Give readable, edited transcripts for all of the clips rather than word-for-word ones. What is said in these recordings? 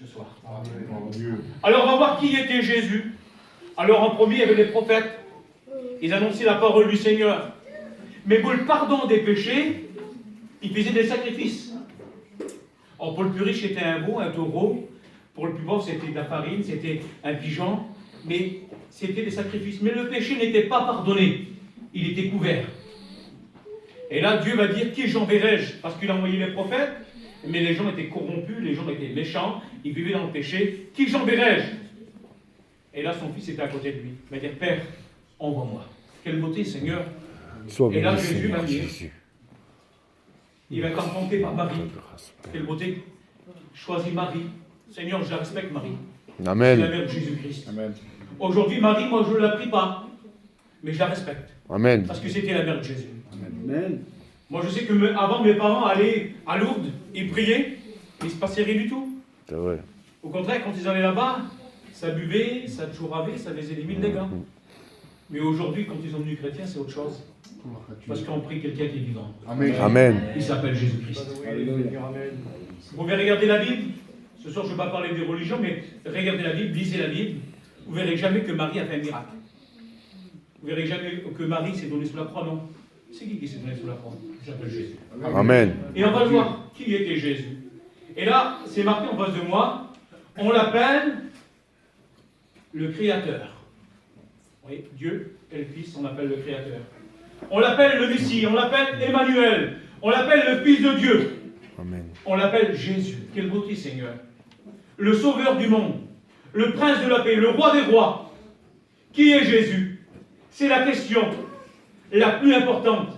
ce soir. Amen. Alors on va voir qui était Jésus. Alors en premier, il y avait les prophètes. Ils annonçaient la parole du Seigneur. Mais pour le pardon des péchés, ils faisaient des sacrifices. Or, pour le plus riche, c'était un veau, un taureau. Pour le plus pauvre, c'était de la farine, c'était un pigeon. Mais c'était des sacrifices. Mais le péché n'était pas pardonné. Il était couvert. Et là, Dieu va dire, qui j'enverrai-je? Parce qu'il a envoyé les prophètes, mais les gens étaient corrompus, les gens étaient méchants, ils vivaient dans le péché. Qui j'enverrai-je? Et là, son fils était à côté de lui. Il va dire, Père, envoie-moi. Quelle beauté, Seigneur. Et là, Jésus va dire, il va être confronté par Marie. Quelle beauté. Choisis Marie. Seigneur, je la respecte, Marie. Amen. C'est la mère de Jésus-Christ. Amen. Aujourd'hui, Marie, moi, je ne la prie pas. Mais je la respecte. Amen. Parce que c'était la mère de Jésus. Amen. Moi, je sais que avant, mes parents allaient à Lourdes, ils priaient, il ne se passait rien du tout. C'est vrai. Au contraire, quand ils allaient là-bas, ça buvait, ça chouravait, ça les élimine des gars. Mais aujourd'hui, quand ils sont devenus chrétiens, c'est autre chose. Parce qu'on prie quelqu'un qui est vivant. Amen. Amen. Il s'appelle Jésus-Christ. Alléluia. Vous pouvez regarder la Bible. Ce soir, je ne vais pas parler des religions, mais regardez la Bible, lisez la Bible. Vous verrez jamais que Marie a fait un miracle. Vous verrez jamais que Marie s'est donnée sous la croix, non. C'est qui s'est donné sous la croix? Il s'appelle Jésus. Amen. Et on va voir qui était Jésus. Et là, c'est marqué en face de moi, on l'appelle le Créateur. Oui, Dieu et le Fils, on l'appelle le Créateur. On l'appelle le Messie, on l'appelle Emmanuel, on l'appelle le Fils de Dieu. Amen. On l'appelle Jésus. Quelle beauté, Seigneur. Le Sauveur du monde, le Prince de la paix, le Roi des rois. Qui est Jésus? C'est la question la plus importante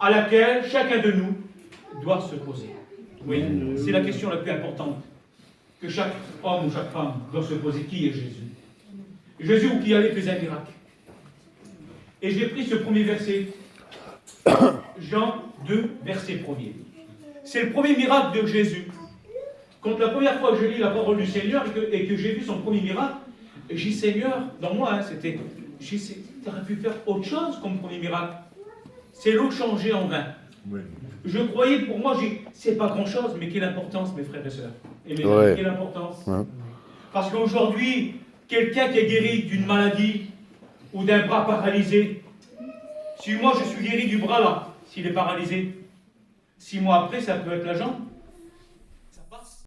à laquelle chacun de nous doit se poser. Oui, c'est la question la plus importante que chaque homme ou chaque femme doit se poser. Qui est Jésus? Jésus, où qui allait, faisait un miracle. Et j'ai pris ce premier verset, Jean 2, verset 1er. C'est le premier miracle de Jésus. Quand la première fois que je lis la parole du Seigneur et que j'ai vu son premier miracle, j'ai dit, Seigneur, dans moi, c'était, tu aurais pu faire autre chose comme premier miracle. C'est l'eau changée en vin. Oui. Je croyais, pour moi, c'est pas grand-chose, mais quelle importance, mes frères et sœurs. Et mes Ouais. amis, quelle importance. Ouais. Parce qu'aujourd'hui, quelqu'un qui est guéri d'une maladie ou d'un bras paralysé, si moi je suis guéri du bras là, s'il est paralysé, 6 mois après, ça peut être la jambe.